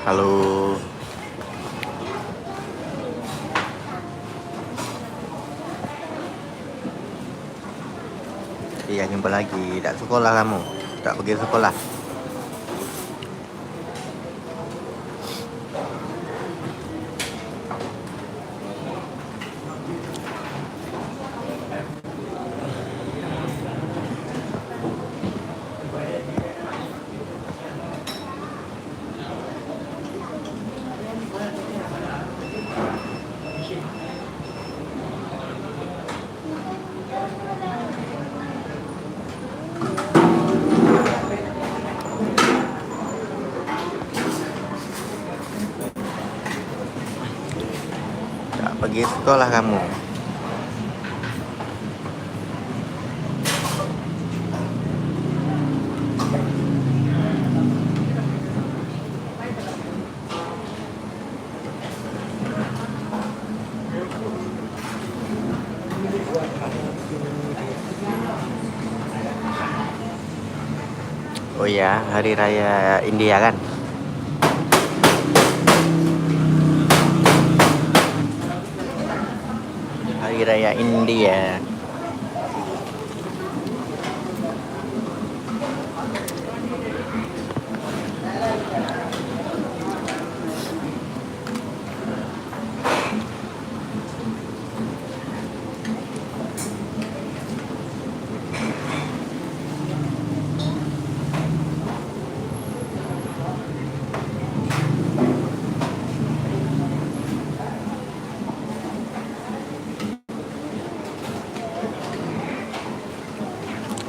Halo. Iya, jumpa lagi. Tak sekolah kamu? Tak pergi sekolah? Tak pergi sekolah kamu? Oh ya, hari raya India kan? Hari raya India.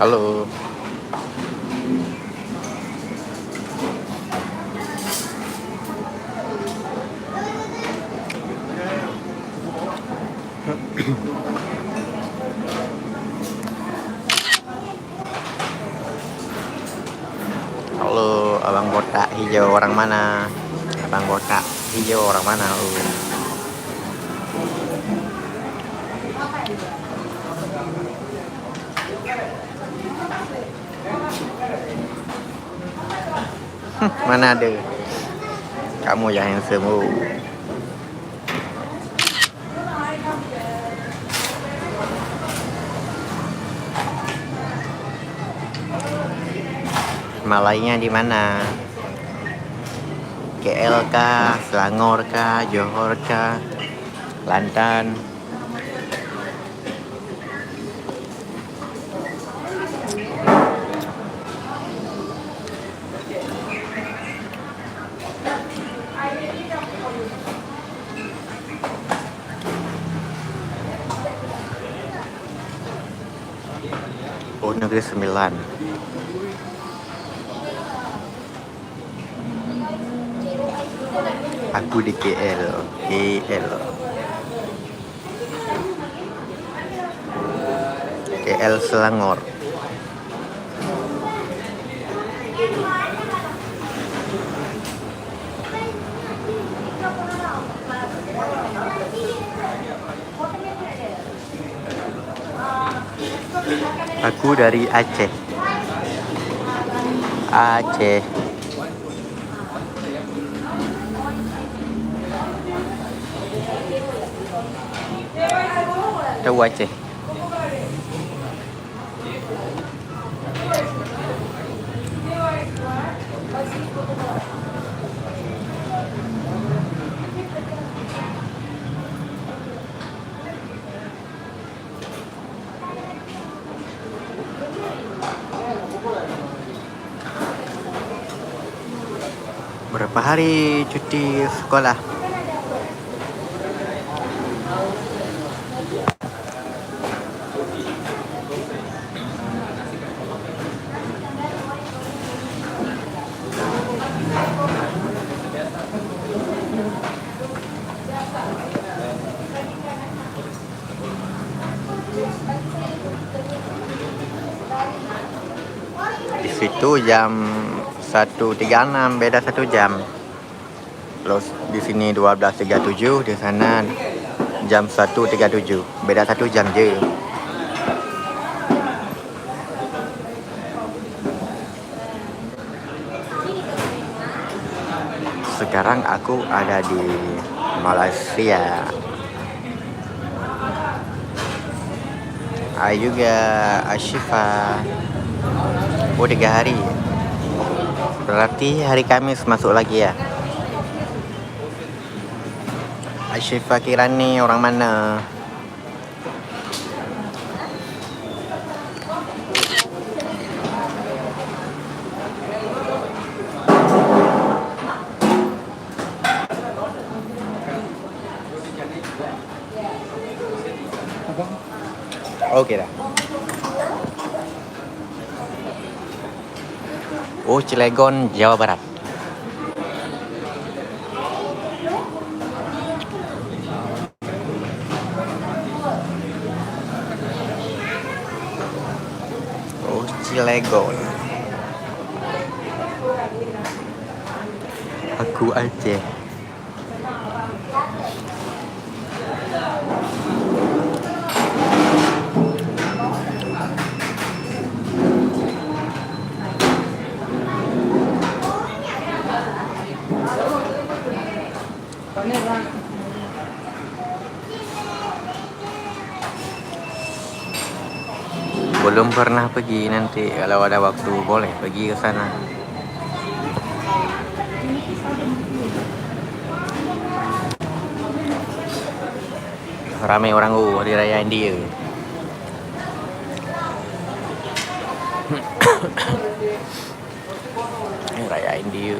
Halo. Halo, abang botak hijau orang mana? Abang botak hijau orang mana? Mana ada? Kamu yang handsome. Malaynya di mana? KL kah, Selangor kah, Johor kah, Kelantan? Oh, Negeri Sembilan. Aku di KL. KL Selangor. Aku dari Aceh. Tahu Aceh? Berapa hari cuti sekolah? Di situ jam 1.36, beda 1 jam. Terus di sini 12.37, di sana jam 1.37, beda 1 jam je. Sekarang aku ada di Malaysia. Juga Ashifa. Oh 3 hari. Berarti hari Kamis masuk lagi ya. Ashifa Kirani orang mana? Oke dah. Oh Cilegon, Jawa Barat. Oh Cilegon. Aku Aceh. Belum pernah pergi, nanti kalau ada waktu boleh pergi ke sana. Ramai orang hari raya India. Raya India.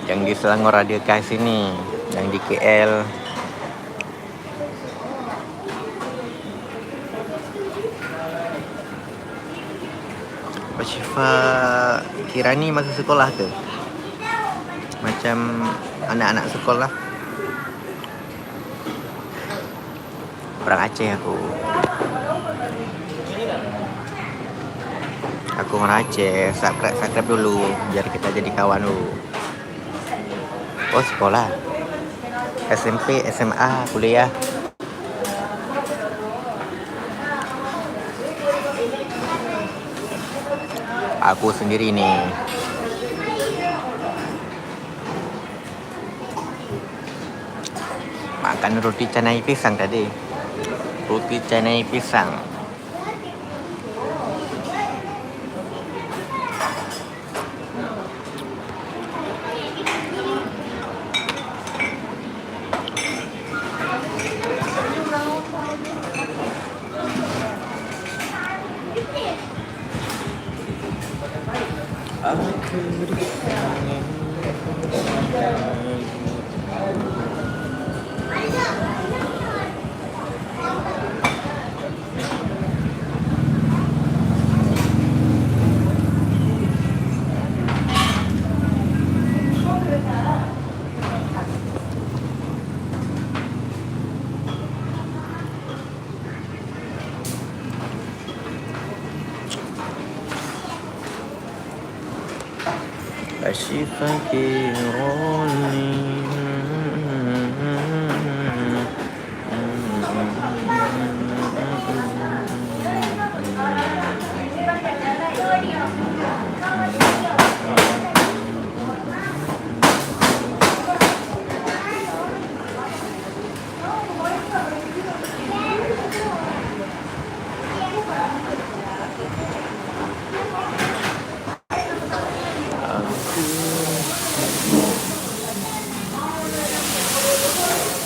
Yang di Selangor ada ke sini, yang di KL. Syifa Kirani masuk sekolah ke? Macam anak-anak sekolah. Orang Aceh aku. Aku orang Aceh, subscribe dulu biar kita jadi kawan dulu. Oh sekolah, SMP, SMA, kuliah. Aku sendiri nih. Makan roti canai pisang tadi. Roti canai pisang. Ashifa Kirani.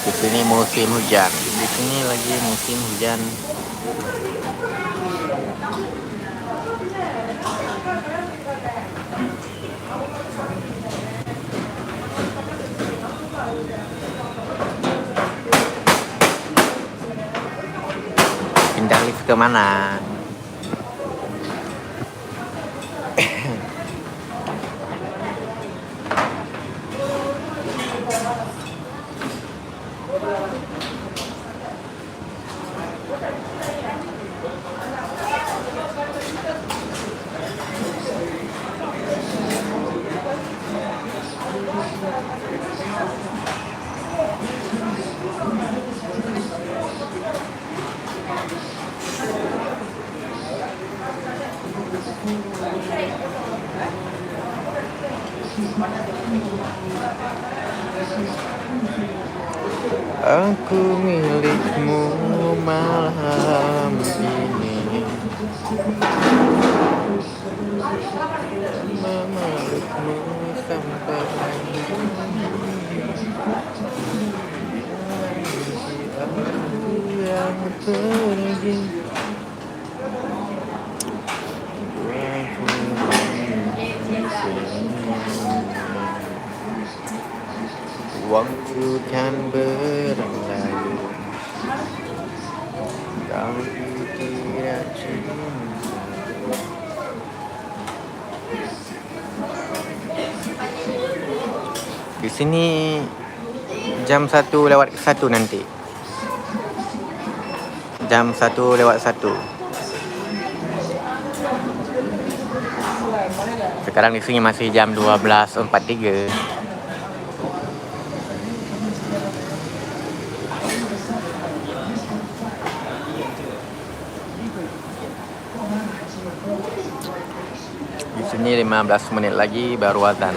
Di sini musim hujan. Di sini lagi musim hujan. Pindah lift ke mana? Aku milikmu malam ini, memelukmu sampai aku yang pergi. Waktu kan berlalu, kau tidak cinta. Di sini jam 1:01 nanti. Jam 1:01. Sekarang di sini masih jam 12:43. Di sini 15 menit lagi baru azan.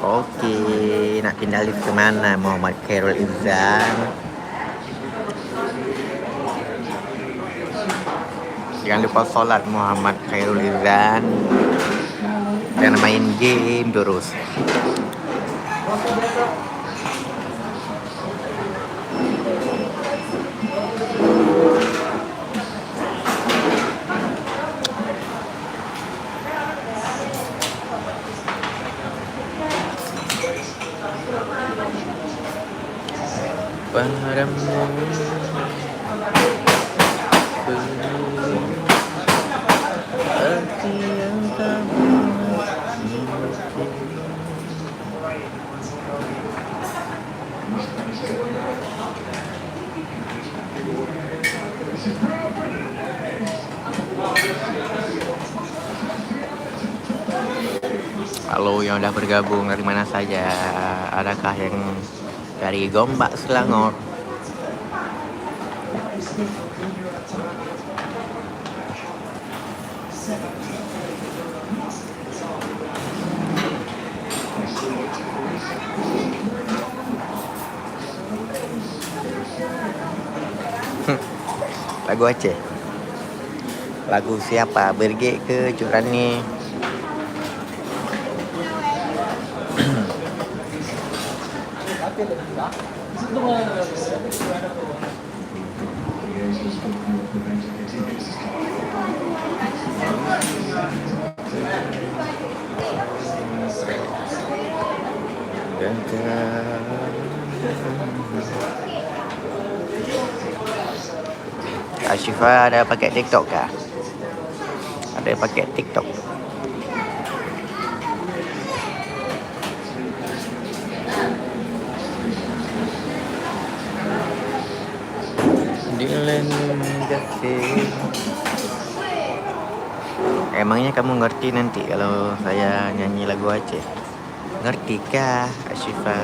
Oke, nak pindah lift kemana Muhammad Khairul Izzan? Jangan lupa sholat Muhammad Khairul Izzan. Jangan main game terus. Padamu hati yang tak Halo yang udah bergabung dari mana saja? Adakah yang dari Gombak, Selangor? Lagu Aceh. Lagu siapa? Berge ke Curani? Ashifa ada pakai TikTok kah? Ada pakai TikTok. Emangnya kamu ngerti nanti kalau saya nyanyi lagu Aceh? Ngerti kah, Ashifa?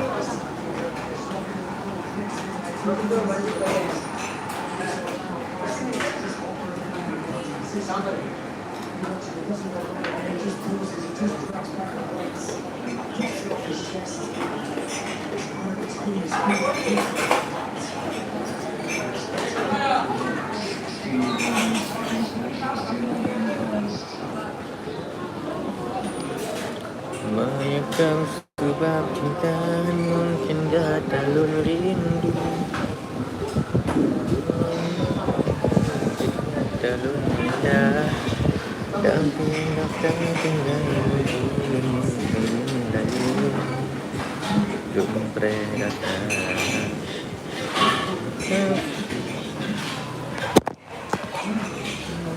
Menyekam sebab cinta mungkin talun rindu. Talun indah dan tinggalkan tinggal Jumpredatang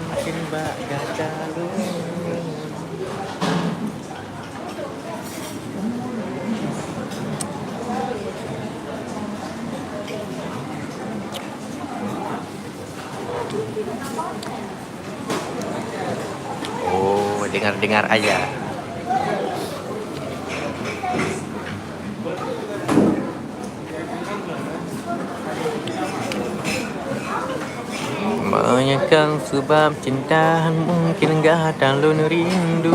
mungkin bagai talun. Oh, dengar-dengar aja. Tanyakan sebab cinta mungkin gak terlalu rindu.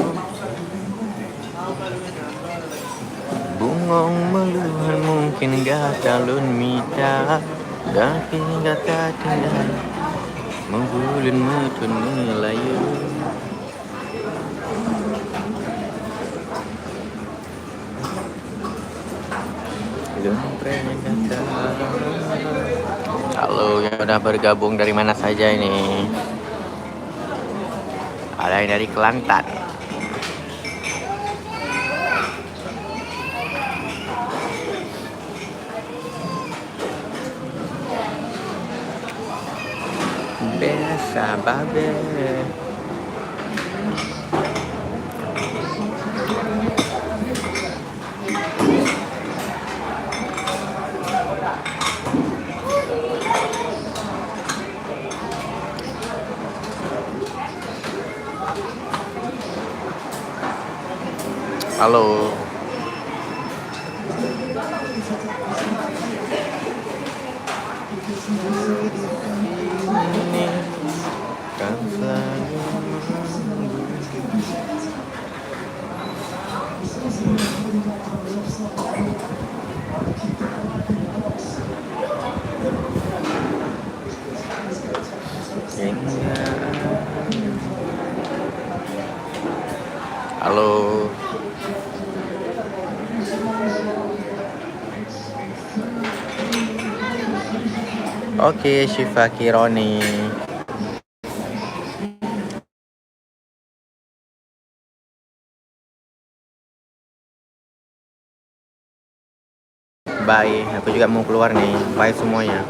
Bungong meluhan mungkin gak terlalu minta. Tapi gak tinggal Menggulun metun melayu. Halo yang udah bergabung dari mana saja ini? Ada yang dari Kelantan. Biasa babe. Halo. Ini kan selalu Halo. Oke, Syifa Kironi. Bye, aku juga mau keluar nih. Bye semuanya.